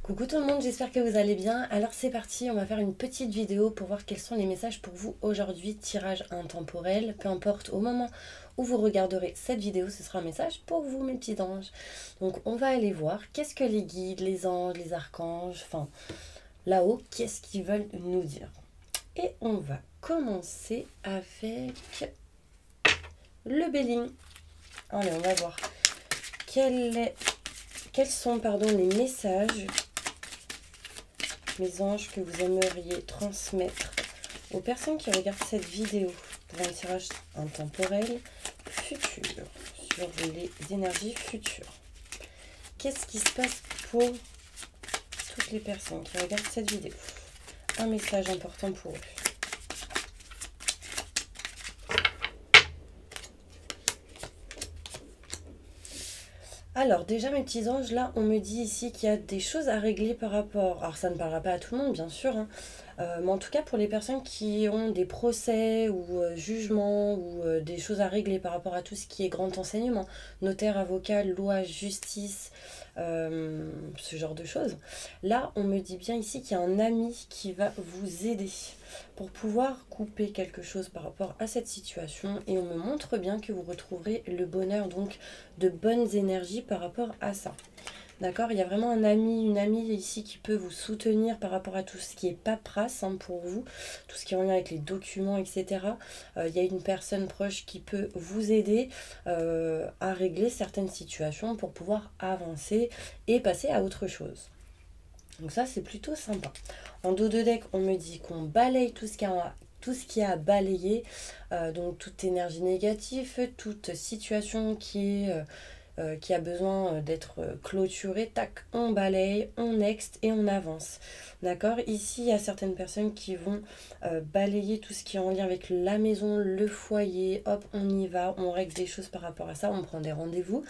Coucou tout le monde, j'espère que vous allez bien. Alors c'est parti, on va faire une petite vidéo pour voir quels sont les messages pour vous aujourd'hui. Tirage intemporel, peu importe au moment où vous regarderez cette vidéo, ce sera un message pour vous mes petits anges. Donc on va aller voir qu'est-ce que les guides, les anges, les archanges, enfin là-haut, qu'est-ce qu'ils veulent nous dire. Et on va commencer avec le Béling. Allez, on va voir quels sont les messages, mes anges, que vous aimeriez transmettre aux personnes qui regardent cette vidéo pour un tirage intemporel futur, sur les énergies futures. Qu'est-ce qui se passe pour toutes les personnes qui regardent cette vidéo? Un message important pour eux. Alors déjà mes petits anges, là on me dit ici qu'il y a des choses à régler par rapport, alors ça ne parlera pas à tout le monde bien sûr, hein, mais en tout cas pour les personnes qui ont des procès ou jugements ou des choses à régler par rapport à tout ce qui est grand enseignement, notaire, avocat, loi, justice, ce genre de choses. Là on me dit bien ici qu'il y a un ami qui va vous aider pour pouvoir couper quelque chose par rapport à cette situation, et on me montre bien que vous retrouverez le bonheur, donc de bonnes énergies par rapport à ça. D'accord, il y a vraiment un ami, une amie ici qui peut vous soutenir par rapport à tout ce qui est paperasse pour vous, tout ce qui est en lien avec les documents, etc. Il y a une personne proche qui peut vous aider à régler certaines situations pour pouvoir avancer et passer à autre chose. Donc ça, c'est plutôt sympa. En dos de deck, on me dit qu'on balaye tout ce qui a à balayer, donc toute énergie négative, toute situation qui a besoin d'être clôturée, tac, on balaye, on next et on avance. D'accord? Ici, il y a certaines personnes qui vont balayer tout ce qui est en lien avec la maison, le foyer, hop, on y va, on règle des choses par rapport à ça, on prend des rendez-vous.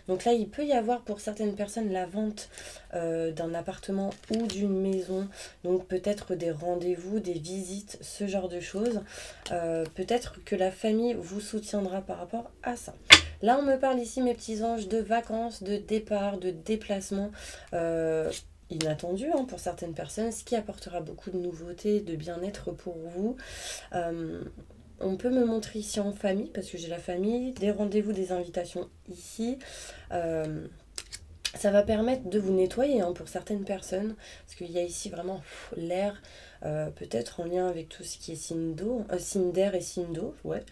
Donc là, il peut y avoir pour certaines personnes la vente d'un appartement ou d'une maison, donc peut-être des rendez-vous, des visites, ce genre de choses. Peut-être que la famille vous soutiendra par rapport à ça. Là, on me parle ici, mes petits anges, de vacances, de départ, de déplacement inattendu pour certaines personnes, ce qui apportera beaucoup de nouveautés, de bien-être pour vous. On peut me montrer ici en famille, parce que j'ai la famille, des rendez-vous, des invitations ici. Ça va permettre de vous nettoyer pour certaines personnes, parce qu'il y a ici vraiment l'air, peut-être en lien avec tout ce qui est signe d'eau, signe d'air et signe d'eau, ouais.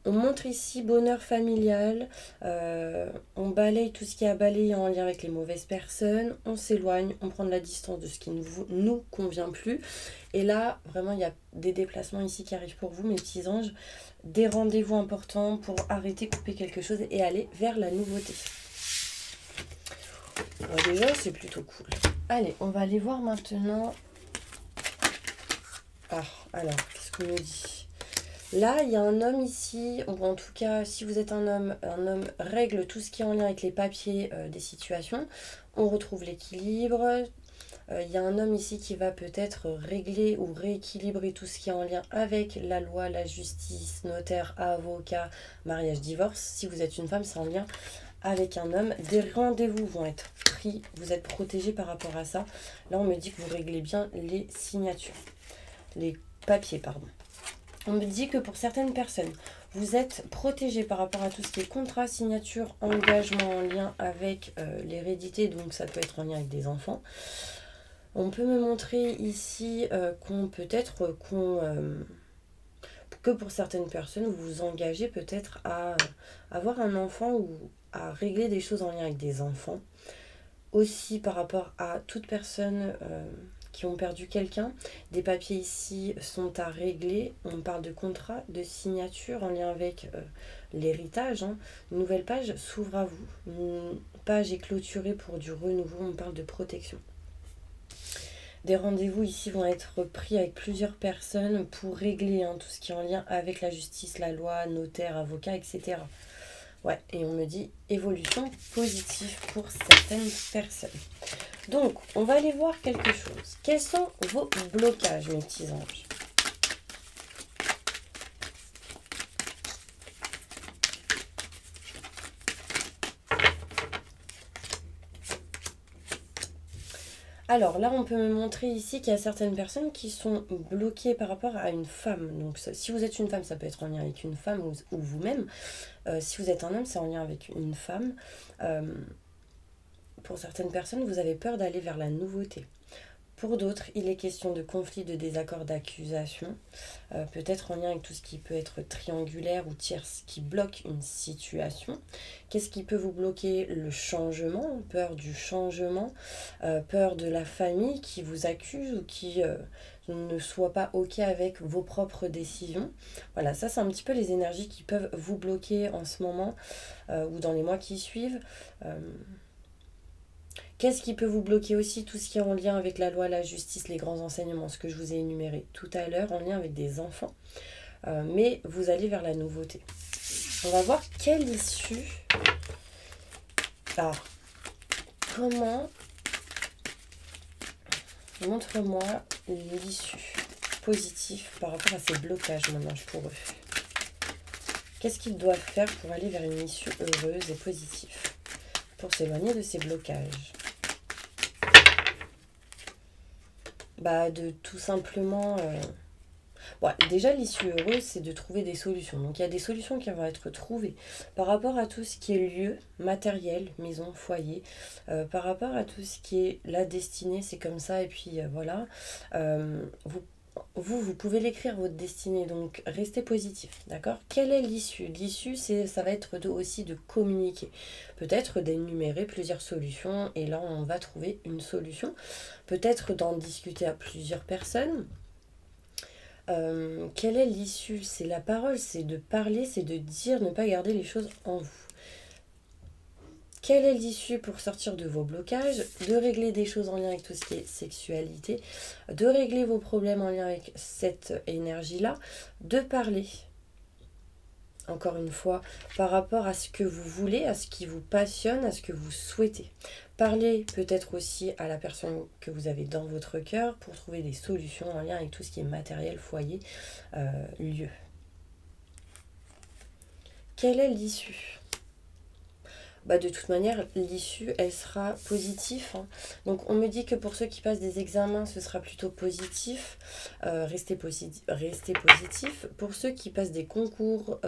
On montre ici bonheur familial, on balaye tout ce qui est à balayer en lien avec les mauvaises personnes, on s'éloigne, on prend de la distance de ce qui ne nous convient plus. Et là, vraiment, il y a des déplacements ici qui arrivent pour vous, mes petits anges, des rendez-vous importants pour arrêter, couper quelque chose et aller vers la nouveauté. Bon, déjà, c'est plutôt cool. Allez, on va aller voir maintenant. Ah, alors, qu'est-ce qu'on nous dit ? Là, il y a un homme ici, ou en tout cas, si vous êtes un homme règle tout ce qui est en lien avec les papiers des situations. On retrouve l'équilibre. Il y a un homme ici qui va peut-être régler ou rééquilibrer tout ce qui est en lien avec la loi, la justice, notaire, avocat, mariage, divorce. Si vous êtes une femme, c'est en lien avec un homme. Des rendez-vous vont être pris, vous êtes protégé par rapport à ça. Là, on me dit que vous réglez bien les signatures, les papiers, pardon. On me dit que pour certaines personnes, vous êtes protégé par rapport à tout ce qui est contrat, signature, engagement en lien avec l'hérédité, donc ça peut être en lien avec des enfants. On peut me montrer ici que pour certaines personnes, vous vous engagez peut-être à avoir un enfant ou à régler des choses en lien avec des enfants. Aussi par rapport à toute personne qui ont perdu quelqu'un, des papiers ici sont à régler. On parle de contrat, de signature en lien avec l'héritage. Une nouvelle page s'ouvre à vous. Une page est clôturée pour du renouveau. On parle de protection. Des rendez-vous ici vont être pris avec plusieurs personnes pour régler tout ce qui est en lien avec la justice, la loi, notaire, avocat, etc. Ouais, et on me dit évolution positive pour certaines personnes. Donc, on va aller voir quelque chose. Quels sont vos blocages, mes petits anges? Alors là, on peut me montrer ici qu'il y a certaines personnes qui sont bloquées par rapport à une femme. Donc si vous êtes une femme, ça peut être en lien avec une femme ou vous-même. Si vous êtes un homme, c'est en lien avec une femme. Pour certaines personnes, vous avez peur d'aller vers la nouveauté. Pour d'autres, il est question de conflits, de désaccords, d'accusations, peut-être en lien avec tout ce qui peut être triangulaire ou tierce qui bloque une situation. Qu'est-ce qui peut vous bloquer? Le changement, peur du changement, peur de la famille qui vous accuse ou qui ne soit pas OK avec vos propres décisions. Voilà, ça c'est un petit peu les énergies qui peuvent vous bloquer en ce moment ou dans les mois qui suivent. Qu'est-ce qui peut vous bloquer aussi? Tout ce qui est en lien avec la loi, la justice, les grands enseignements, ce que je vous ai énuméré tout à l'heure, en lien avec des enfants. Mais vous allez vers la nouveauté. On va voir quelle issue. Alors, comment... Montre-moi l'issue positive par rapport à ces blocages maintenant pour eux. Qu'est-ce qu'ils doivent faire pour aller vers une issue heureuse et positive? Pour s'éloigner de ces blocages. De tout simplement... déjà, l'issue heureuse, c'est de trouver des solutions. Donc, il y a des solutions qui vont être trouvées par rapport à tout ce qui est lieu, matériel, maison, foyer, par rapport à tout ce qui est la destinée, c'est comme ça, et puis voilà. Vous pouvez l'écrire, votre destinée, donc restez positif, d'accord? Quelle est l'issue? L'issue, ça va être aussi de communiquer, peut-être d'énumérer plusieurs solutions, et là, on va trouver une solution, peut-être d'en discuter à plusieurs personnes. Quelle est l'issue? C'est la parole, c'est de parler, c'est de dire, ne pas garder les choses en vous. Quelle est l'issue pour sortir de vos blocages? De régler des choses en lien avec tout ce qui est sexualité, de régler vos problèmes en lien avec cette énergie-là, de parler, encore une fois, par rapport à ce que vous voulez, à ce qui vous passionne, à ce que vous souhaitez. Parlez peut-être aussi à la personne que vous avez dans votre cœur pour trouver des solutions en lien avec tout ce qui est matériel, foyer, lieu. Quelle est l'issue? De toute manière, l'issue, elle sera positive. Donc, on me dit que pour ceux qui passent des examens, ce sera plutôt positif. Restez positif. Pour ceux qui passent des concours,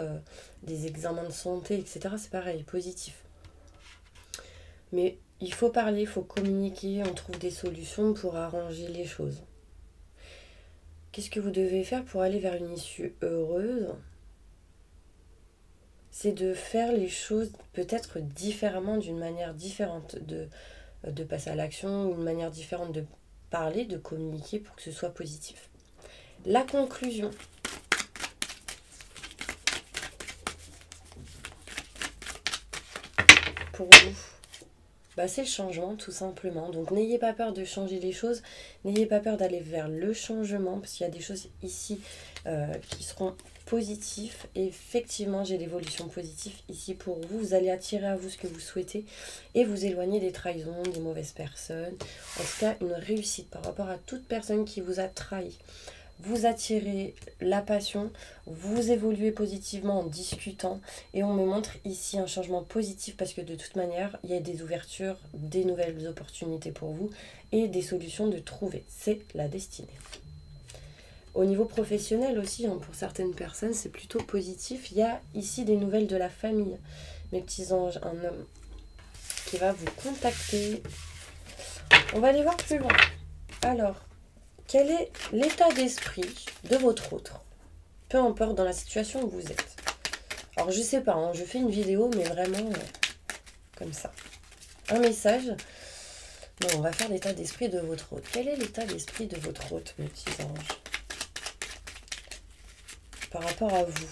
des examens de santé, etc., c'est pareil, positif. Mais il faut parler, il faut communiquer, on trouve des solutions pour arranger les choses. Qu'est-ce que vous devez faire pour aller vers une issue heureuse? C'est de faire les choses peut-être différemment, d'une manière différente, de passer à l'action, une manière différente de parler, de communiquer pour que ce soit positif. La conclusion. Pour vous, c'est le changement tout simplement. Donc n'ayez pas peur de changer les choses, n'ayez pas peur d'aller vers le changement, parce qu'il y a des choses ici qui seront positif. Et effectivement, j'ai l'évolution positive ici pour vous. Vous allez attirer à vous ce que vous souhaitez et vous éloigner des trahisons, des mauvaises personnes. En tout cas, une réussite par rapport à toute personne qui vous a trahi. Vous attirez la passion, vous évoluez positivement en discutant et on me montre ici un changement positif parce que de toute manière, il y a des ouvertures, des nouvelles opportunités pour vous et des solutions de trouver. C'est la destinée. Au niveau professionnel aussi, pour certaines personnes, c'est plutôt positif. Il y a ici des nouvelles de la famille. Mes petits anges, un homme qui va vous contacter. On va aller voir plus loin. Alors, quel est l'état d'esprit de votre autre? Peu importe dans la situation où vous êtes. Alors, je sais pas, je fais une vidéo, mais vraiment comme ça. Un message. Non, on va faire l'état d'esprit de votre hôte. Quel est l'état d'esprit de votre hôte, mes petits anges? Par rapport à vous.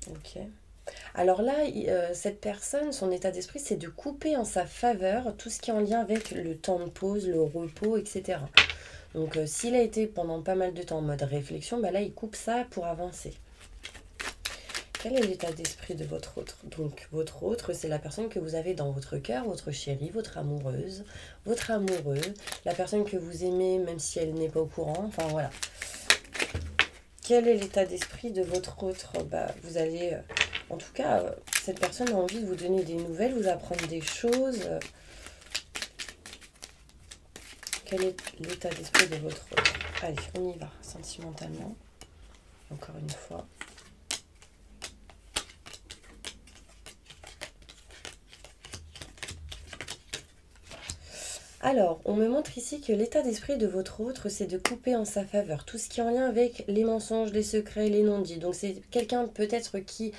Ok. Alors là, cette personne, son état d'esprit, c'est de couper en sa faveur tout ce qui est en lien avec le temps de pause, le repos, etc. Donc s'il a été pendant pas mal de temps en mode réflexion, là, il coupe ça pour avancer. Quel est l'état d'esprit de votre autre? Donc, votre autre, c'est la personne que vous avez dans votre cœur, votre chérie, votre amoureuse, votre amoureux, la personne que vous aimez, même si elle n'est pas au courant. Enfin, voilà. Quel est l'état d'esprit de votre autre? Vous allez En tout cas, cette personne a envie de vous donner des nouvelles, vous apprendre des choses. Quel est l'état d'esprit de votre autre? Allez, on y va, sentimentalement. Encore une fois. Alors, on me montre ici que l'état d'esprit de votre autre, c'est de couper en sa faveur tout ce qui est en lien avec les mensonges, les secrets, les non-dits. Donc, c'est quelqu'un peut-être qui,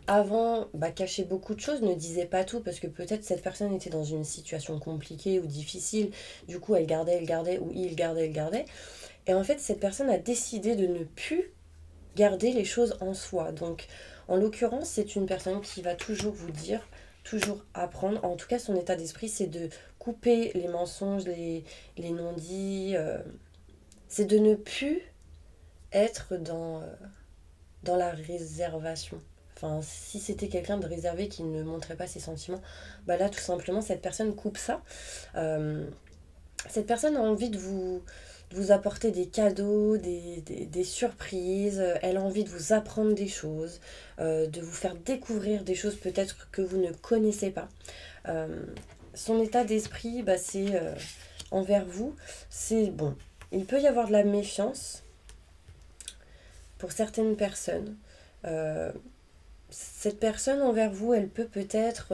avant, cachait beaucoup de choses, ne disait pas tout, parce que peut-être cette personne était dans une situation compliquée ou difficile. Du coup, elle gardait, ou il gardait. Et en fait, cette personne a décidé de ne plus garder les choses en soi. Donc, en l'occurrence, c'est une personne qui va toujours vous dire, toujours apprendre. En tout cas, son état d'esprit, c'est de couper les mensonges, les non-dits. C'est de ne plus être dans la réservation. Enfin, si c'était quelqu'un de réservé qui ne montrait pas ses sentiments, là, tout simplement, cette personne coupe ça. Cette personne a envie de vous apporter des cadeaux, des surprises. Elle a envie de vous apprendre des choses, de vous faire découvrir des choses peut-être que vous ne connaissez pas. Son état d'esprit, c'est envers vous. C'est bon. Il peut y avoir de la méfiance pour certaines personnes. Cette personne envers vous, elle peut peut-être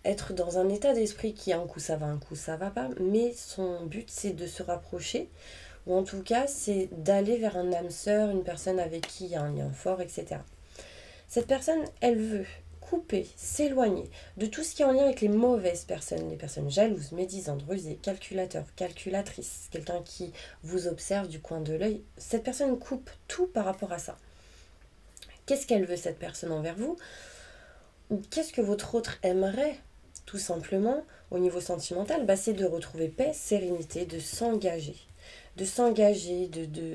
être dans un état d'esprit qui un coup ça va, un coup ça va pas, mais son but c'est de se rapprocher, ou en tout cas c'est d'aller vers un âme sœur, une personne avec qui il y a un lien fort, etc. Cette personne, elle veut couper, s'éloigner de tout ce qui est en lien avec les mauvaises personnes, les personnes jalouses, médisantes, rusées, calculateurs, calculatrices, quelqu'un qui vous observe du coin de l'œil. Cette personne coupe tout par rapport à ça. Qu'est-ce qu'elle veut, cette personne, envers vous? Ou qu'est-ce que votre autre aimerait? Tout simplement, au niveau sentimental, c'est de retrouver paix, sérénité, de s'engager,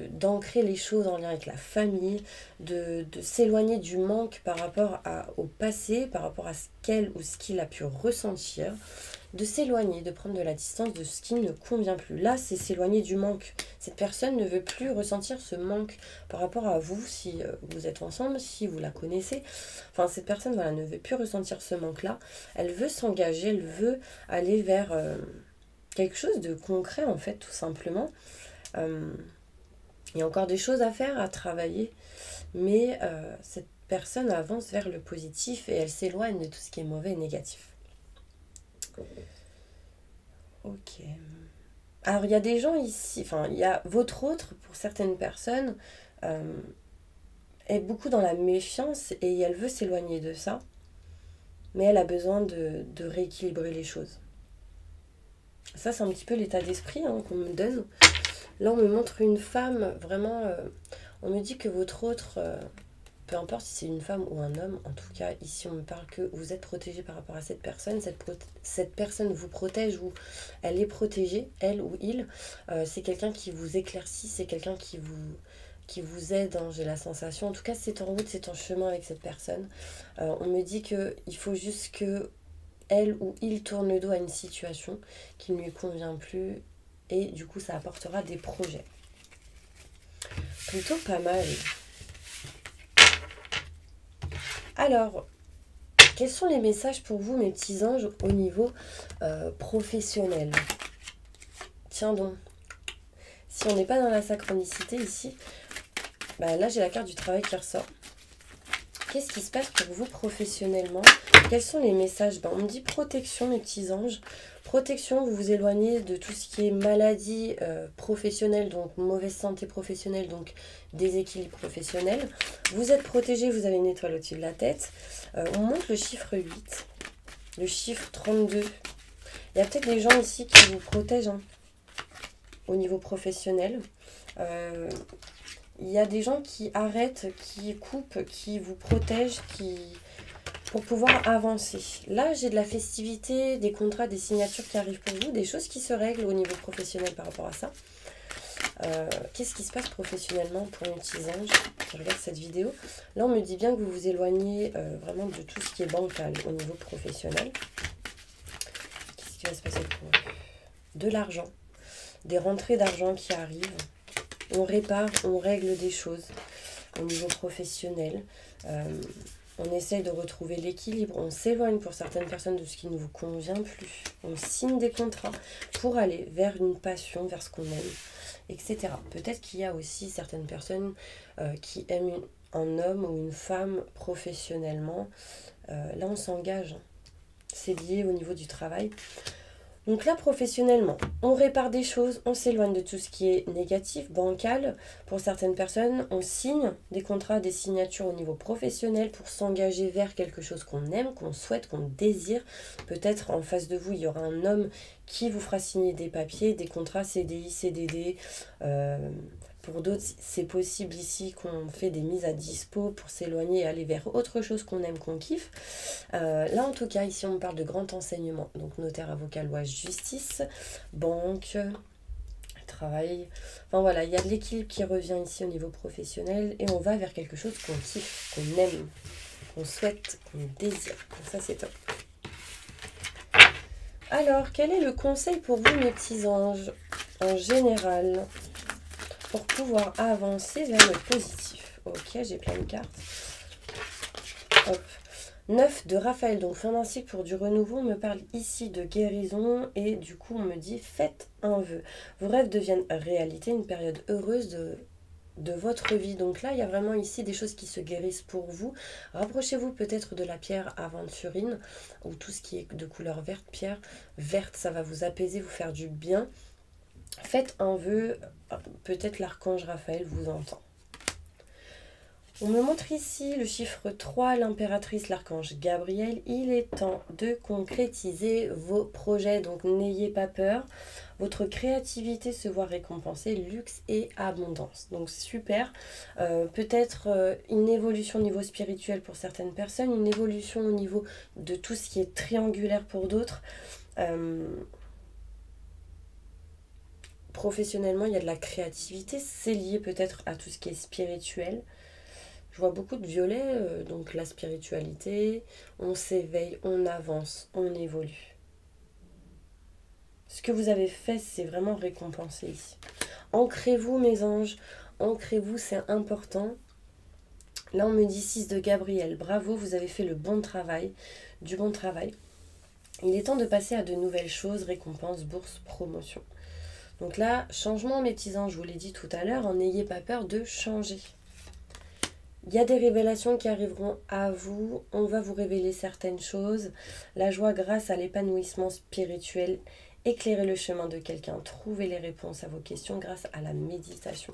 d'ancrer les choses en lien avec la famille, de s'éloigner du manque par rapport au passé, par rapport à ce qu'elle ou ce qu'il a pu ressentir, de s'éloigner, de prendre de la distance de ce qui ne convient plus. Là, c'est s'éloigner du manque. Cette personne ne veut plus ressentir ce manque par rapport à vous, si vous êtes ensemble, si vous la connaissez. Enfin, cette personne ne veut plus ressentir ce manque-là. Elle veut s'engager, elle veut aller vers quelque chose de concret, en fait, tout simplement. Il y a encore des choses à faire, à travailler, mais cette personne avance vers le positif et elle s'éloigne de tout ce qui est mauvais et négatif. Ok. Alors, il y a des gens ici, il y a votre autre, pour certaines personnes, est beaucoup dans la méfiance et elle veut s'éloigner de ça, mais elle a besoin de rééquilibrer les choses. Ça, c'est un petit peu l'état d'esprit qu'on me donne. Là, on me montre une femme, vraiment, on me dit que votre autre, peu importe si c'est une femme ou un homme, en tout cas, ici, on me parle que vous êtes protégé par rapport à cette personne. Cette personne vous protège ou elle est protégée, elle ou il. C'est quelqu'un qui vous éclaircit, c'est quelqu'un qui vous aide, j'ai la sensation. En tout cas, c'est en route, c'est en chemin avec cette personne. On me dit qu'il faut juste que elle ou il tourne le dos à une situation qui ne lui convient plus. Et du coup, ça apportera des projets. Plutôt pas mal. Alors, quels sont les messages pour vous, mes petits anges, au niveau professionnel? Tiens donc. Si on n'est pas dans la synchronicité ici, là, j'ai la carte du travail qui ressort. Qu'est-ce qui se passe pour vous professionnellement? Quels sont les messages? On me dit protection, mes petits anges. Protection, vous vous éloignez de tout ce qui est maladie professionnelle, donc mauvaise santé professionnelle, donc déséquilibre professionnel. Vous êtes protégé, vous avez une étoile au-dessus de la tête. On montre le chiffre 8, le chiffre 32. Il y a peut-être des gens ici qui vous protègent au niveau professionnel. Il y a des gens qui arrêtent, qui coupent, qui vous protègent, pour pouvoir avancer. Là, j'ai de la festivité, des contrats, des signatures qui arrivent pour vous, des choses qui se règlent au niveau professionnel par rapport à ça. Qu'est-ce qui se passe professionnellement pour mes petits anges qui regardent cette vidéo? Là, on me dit bien que vous vous éloignez vraiment de tout ce qui est bancal au niveau professionnel. Qu'est-ce qui va se passer pour vous? De l'argent, des rentrées d'argent qui arrivent. On répare, on règle des choses au niveau professionnel. On essaye de retrouver l'équilibre, on s'éloigne pour certaines personnes de ce qui ne vous convient plus. On signe des contrats pour aller vers une passion, vers ce qu'on aime, etc. Peut-être qu'il y a aussi certaines personnes qui aiment un homme ou une femme professionnellement. Là, on s'engage. C'est lié au niveau du travail. Donc là, professionnellement, on répare des choses, on s'éloigne de tout ce qui est négatif, bancal. Pour certaines personnes, on signe des contrats, des signatures au niveau professionnel pour s'engager vers quelque chose qu'on aime, qu'on souhaite, qu'on désire. Peut-être en face de vous, il y aura un homme qui vous fera signer des papiers, des contrats CDI, CDD. Pour d'autres, c'est possible ici qu'on fait des mises à dispo pour s'éloigner et aller vers autre chose qu'on aime, qu'on kiffe. Là, en tout cas, ici, on parle de grand enseignement. Donc, notaire, avocat, loi, justice, banque, travail. Enfin, voilà, il y a de l'équilibre qui revient ici au niveau professionnel et on va vers quelque chose qu'on kiffe, qu'on aime, qu'on souhaite, qu'on désire. Donc, ça, c'est top. Alors, quel est le conseil pour vous, mes petits anges, en général, pour pouvoir avancer vers le positif? Ok, j'ai plein de cartes. Hop. 9 de Raphaël, donc fin d'un cycle pour du renouveau. On me parle ici de guérison et du coup on me dit faites un vœu. Vos rêves deviennent réalité, une période heureuse de votre vie. Donc là, il y a vraiment ici des choses qui se guérissent pour vous. Rapprochez-vous peut-être de la pierre aventurine ou tout ce qui est de couleur verte. Pierre verte, ça va vous apaiser, vous faire du bien. Faites un vœu, peut-être l'archange Raphaël vous entend. On me montre ici le chiffre 3, l'impératrice, l'archange Gabriel. Il est temps de concrétiser vos projets, donc n'ayez pas peur. Votre créativité se voit récompensée, luxe et abondance. Donc super. Peut-être une évolution au niveau spirituel pour certaines personnes, une évolution au niveau de tout ce qui est triangulaire pour d'autres. Professionnellement, il y a de la créativité, c'est lié peut-être à tout ce qui est spirituel. Je vois beaucoup de violet, donc la spiritualité, on s'éveille, on avance, on évolue. Ce que vous avez fait, c'est vraiment récompensé ici. Ancrez-vous, mes anges, ancrez-vous, c'est important. Là, on me dit 6 de Gabriel. Bravo, vous avez fait le bon travail, du bon travail. Il est temps de passer à de nouvelles choses, récompenses, bourse, promotion. Donc là, changement, mes petits anges, je vous l'ai dit tout à l'heure, n'ayez pas peur de changer. Il y a des révélations qui arriveront à vous, on va vous révéler certaines choses. La joie grâce à l'épanouissement spirituel, éclairez le chemin de quelqu'un, trouvez les réponses à vos questions grâce à la méditation.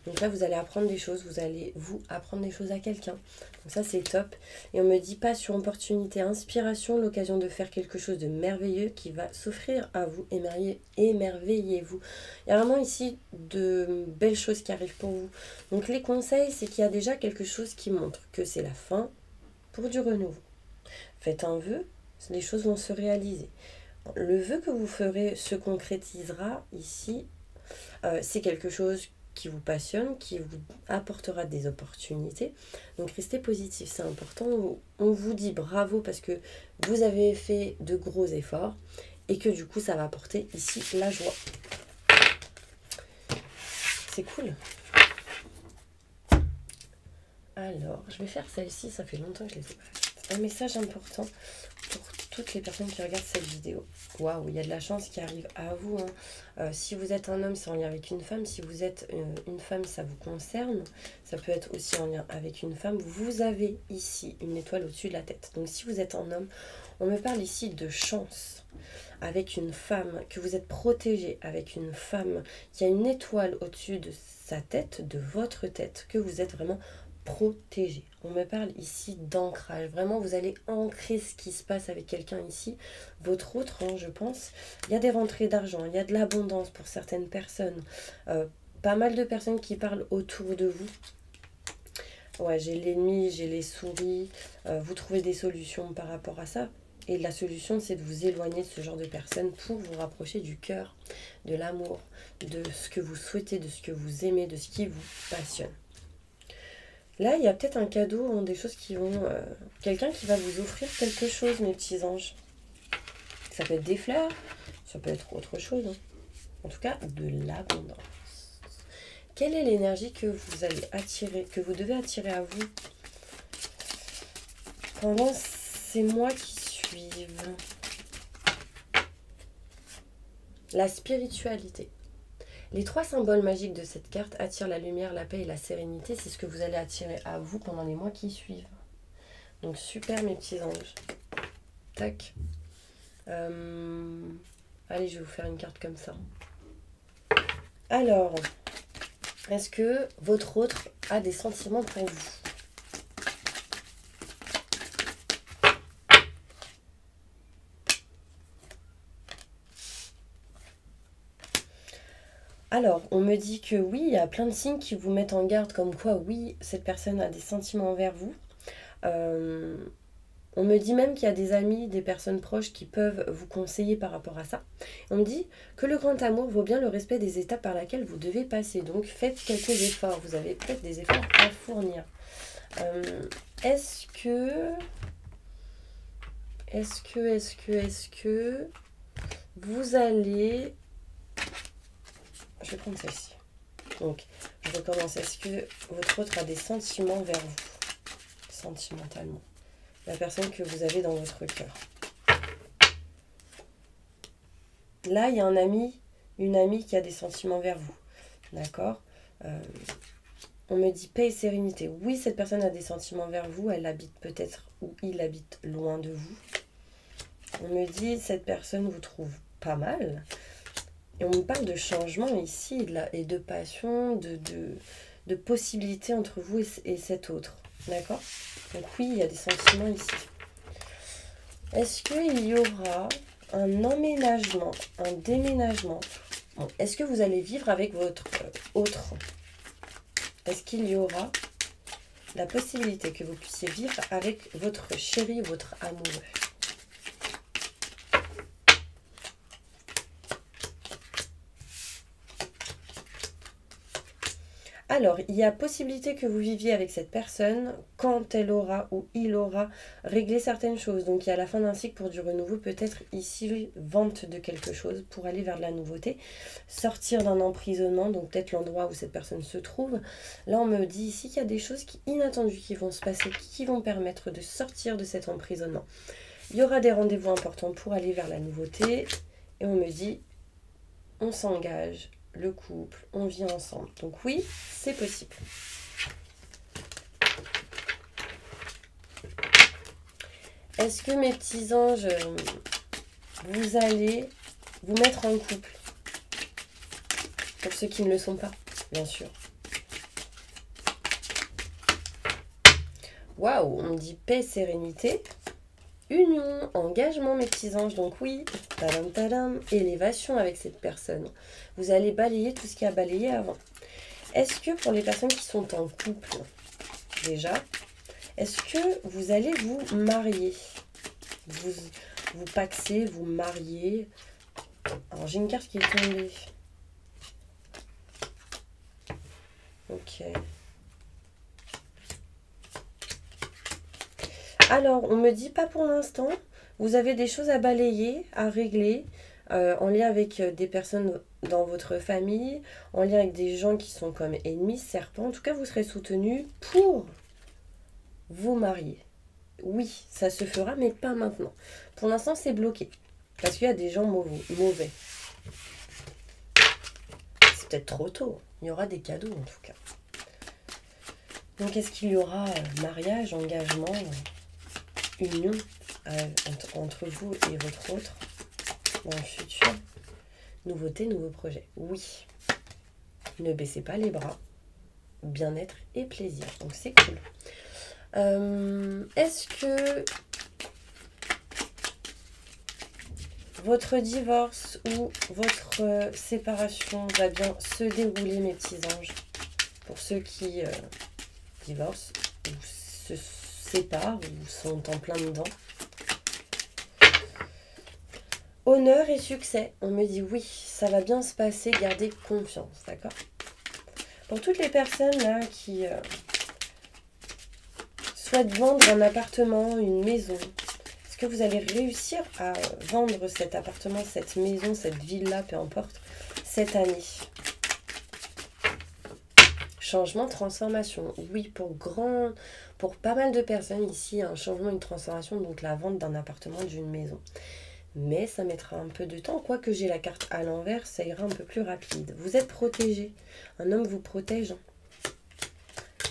Donc là, vous allez apprendre des choses, vous allez vous apprendre des choses à quelqu'un. Donc ça, c'est top. Et on me dit passion, opportunité, inspiration, l'occasion de faire quelque chose de merveilleux qui va s'offrir à vous. Émerveillez-vous. Il y a vraiment ici de belles choses qui arrivent pour vous. Donc les conseils, c'est qu'il y a déjà quelque chose qui montre que c'est la fin pour du renouveau. Faites un vœu, les choses vont se réaliser. Le vœu que vous ferez se concrétisera ici. C'est quelque chose qui vous passionne, qui vous apportera des opportunités. Donc restez positif, c'est important. On vous dit bravo parce que vous avez fait de gros efforts et que du coup ça va apporter ici la joie. C'est cool. Alors, je vais faire celle-ci, ça fait longtemps que je les ai pas faites. Un message important pour toutes les personnes qui regardent cette vidéo. Waouh, il y a de la chance qui arrive à vous. Si vous êtes un homme, c'est en lien avec une femme. Si vous êtes une femme, ça vous concerne. Ça peut être aussi en lien avec une femme. Vous avez ici une étoile au-dessus de la tête. Donc si vous êtes un homme, on me parle ici de chance avec une femme, que vous êtes protégé avec une femme qui a une étoile au-dessus de sa tête, de votre tête, que vous êtes vraiment protégé. On me parle ici d'ancrage. Vraiment, vous allez ancrer ce qui se passe avec quelqu'un ici. Votre autre, je pense. Il y a des rentrées d'argent, il y a de l'abondance pour certaines personnes. Pas mal de personnes qui parlent autour de vous. Ouais, j'ai l'ennemi, j'ai les souris. Vous trouvez des solutions par rapport à ça. Et la solution, c'est de vous éloigner de ce genre de personnes pour vous rapprocher du cœur, de l'amour, de ce que vous souhaitez, de ce que vous aimez, de ce qui vous passionne. Là, il y a peut-être un cadeau, des choses qui vont... quelqu'un qui va vous offrir quelque chose, mes petits anges. Ça peut être des fleurs, ça peut être autre chose. En tout cas, de l'abondance. Quelle est l'énergie que vous allez attirer, que vous devez attirer à vous? Pendant ces mois qui suivent. La spiritualité. Les 3 symboles magiques de cette carte attirent la lumière, la paix et la sérénité. C'est ce que vous allez attirer à vous pendant les mois qui suivent. Donc super mes petits anges. Tac. Allez, je vais vous faire une carte comme ça. Alors, est-ce que votre autre a des sentiments pour vous? Alors, on me dit que oui, il y a plein de signes qui vous mettent en garde comme quoi, oui, cette personne a des sentiments envers vous. On me dit même qu'il y a des amis, des personnes proches qui peuvent vous conseiller par rapport à ça. On me dit que le grand amour vaut bien le respect des étapes par lesquelles vous devez passer. Donc, faites quelques efforts. Vous avez peut-être des efforts à fournir. Est-ce que vous allez... Je vais prendre celle-ci. Donc, je recommence. Est-ce que votre autre a des sentiments vers vous? Sentimentalement. La personne que vous avez dans votre cœur. Là, il y a un ami, une amie qui a des sentiments vers vous. D'accord? On me dit paix et sérénité. Oui, cette personne a des sentiments vers vous. Elle habite peut-être ou il habite loin de vous. On me dit cette personne vous trouve pas mal. Et on me parle de changement ici et de passion, de possibilités entre vous et cet autre. D'accord? Donc oui, il y a des sentiments ici. Est-ce qu'il y aura un emménagement, un déménagement? Bon, est-ce que vous allez vivre avec votre autre? Est-ce qu'il y aura la possibilité que vous puissiez vivre avec votre chéri, votre amoureux? Alors, il y a possibilité que vous viviez avec cette personne quand elle aura ou il aura réglé certaines choses. Donc, il y a la fin d'un cycle pour du renouveau. Peut-être ici, vente de quelque chose pour aller vers de la nouveauté. Sortir d'un emprisonnement, donc peut-être l'endroit où cette personne se trouve. Là, on me dit ici qu'il y a des choses inattendues qui vont se passer, qui vont permettre de sortir de cet emprisonnement. Il y aura des rendez-vous importants pour aller vers la nouveauté. Et on me dit, on s'engage. Le couple, on vit ensemble. Donc oui, c'est possible. Est-ce que mes petits anges, vous allez vous mettre en couple? Pour ceux qui ne le sont pas, bien sûr. Waouh, on me dit paix, sérénité. Union, engagement mes petits anges, donc oui, tadam tadam, élévation avec cette personne. Vous allez balayer tout ce qui a balayé avant. Est-ce que pour les personnes qui sont en couple, déjà, est-ce que vous allez vous marier? Vous paxez, vous mariez. Alors j'ai une carte qui est tombée. Ok. Alors, on me dit pas pour l'instant. Vous avez des choses à balayer, à régler, en lien avec des personnes dans votre famille, en lien avec des gens qui sont comme ennemis, serpents. En tout cas, vous serez soutenu pour vous marier. Oui, ça se fera, mais pas maintenant. Pour l'instant, c'est bloqué. Parce qu'il y a des gens mauvais. C'est peut-être trop tôt. Il y aura des cadeaux, en tout cas. Donc, est-ce qu'il y aura mariage, engagement union entre vous et votre autre dans le futur? Nouveauté, nouveau projet. Oui. Ne baissez pas les bras. Bien-être et plaisir. Donc c'est cool. Est-ce que votre divorce ou votre séparation va bien se dérouler, mes petits anges? Pour ceux qui divorcent ou se séparent ou sont en plein dedans. Honneur et succès. On me dit oui, ça va bien se passer, gardez confiance, d'accord? Pour toutes les personnes là qui souhaitent vendre un appartement, une maison, est-ce que vous allez réussir à vendre cet appartement, cette maison, cette villa, peu importe, cette année? Changement, transformation. Oui, pour pas mal de personnes ici, un changement, une transformation, donc la vente d'un appartement, d'une maison. Mais ça mettra un peu de temps. Quoique j'ai la carte à l'envers, ça ira un peu plus rapide. Vous êtes protégé. Un homme vous protège.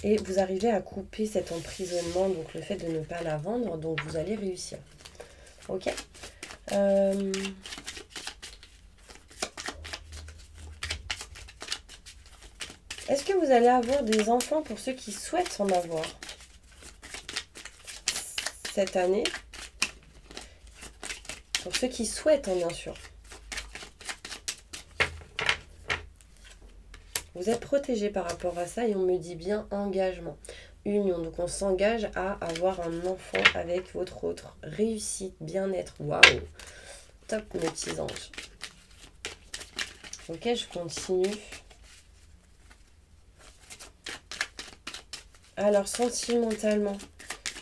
Et vous arrivez à couper cet emprisonnement, donc le fait de ne pas la vendre. Donc vous allez réussir. Ok. Est-ce que vous allez avoir des enfants pour ceux qui souhaitent en avoir cette année? Pour ceux qui souhaitent, bien sûr. Vous êtes protégé par rapport à ça et on me dit bien engagement. Union, donc on s'engage à avoir un enfant avec votre autre. Réussite, bien-être, waouh. Top mes petits anges. Ok, je continue. Alors, sentimentalement,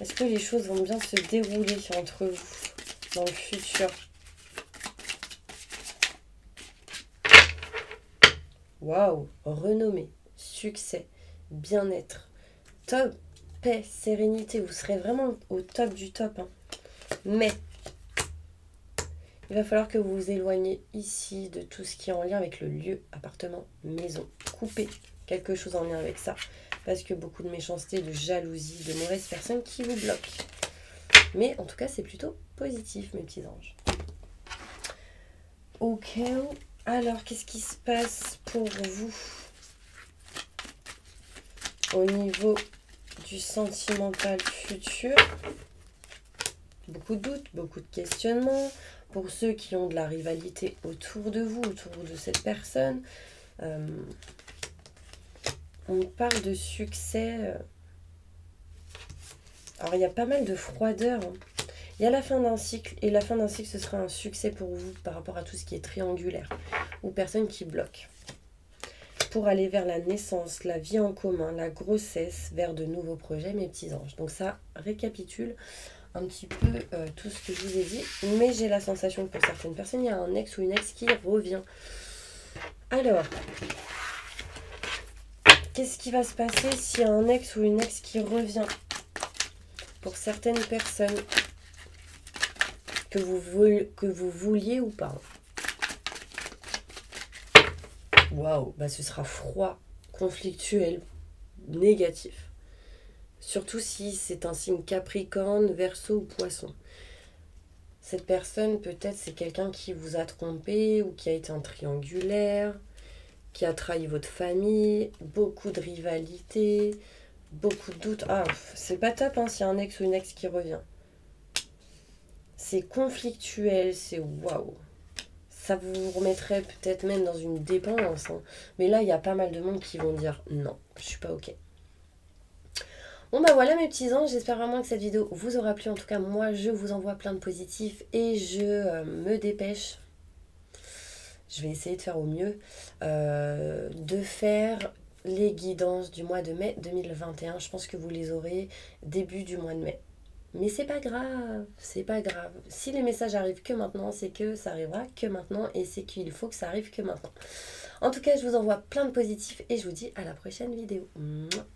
est-ce que les choses vont bien se dérouler entre vous dans le futur? Waouh, renommée, succès, bien-être, top, paix, sérénité. Vous serez vraiment au top du top. Hein. Mais, il va falloir que vous vous éloigniez ici de tout ce qui est en lien avec le lieu, appartement, maison. Coupez quelque chose en lien avec ça. Parce que beaucoup de méchanceté, de jalousie, de mauvaises personnes qui vous bloquent. Mais en tout cas, c'est plutôt positif, mes petits anges. Ok. Alors, qu'est-ce qui se passe pour vous au niveau du sentimental futur? Beaucoup de doutes, beaucoup de questionnements. Pour ceux qui ont de la rivalité autour de vous, autour de cette personne. On parle de succès. Alors, il y a pas mal de froideur. Hein. Il y a la fin d'un cycle. Et la fin d'un cycle, ce sera un succès pour vous par rapport à tout ce qui est triangulaire. Ou personne qui bloque. Pour aller vers la naissance, la vie en commun, la grossesse, vers de nouveaux projets, mes petits anges. Donc ça récapitule un petit peu tout ce que je vous ai dit. Mais j'ai la sensation que pour certaines personnes, il y a un ex ou une ex qui revient. Alors... qu'est-ce qui va se passer s'il y a un ex ou une ex qui revient? Pour certaines personnes, que vous vouliez ou pas. Waouh, bah ce sera froid, conflictuel, négatif. Surtout si c'est un signe Capricorne, Verseau ou Poisson. Cette personne, peut-être, c'est quelqu'un qui vous a trompé ou qui a été un triangulaire, qui a trahi votre famille, beaucoup de rivalité, beaucoup de doutes. Ah, c'est pas top hein, s'il y a un ex ou une ex qui revient. C'est conflictuel, c'est waouh. Ça vous remettrait peut-être même dans une dépendance. Hein. Mais là, il y a pas mal de monde qui vont dire non, je suis pas ok. Bon bah voilà mes petits anges, j'espère vraiment que cette vidéo vous aura plu. En tout cas, moi, je vous envoie plein de positifs et je me dépêche. Je vais essayer de faire au mieux, de faire les guidances du mois de mai 2021. Je pense que vous les aurez début du mois de mai. Mais c'est pas grave, c'est pas grave. Si les messages arrivent que maintenant, c'est que ça arrivera que maintenant et c'est qu'il faut que ça arrive que maintenant. En tout cas, je vous envoie plein de positifs et je vous dis à la prochaine vidéo. Mouah.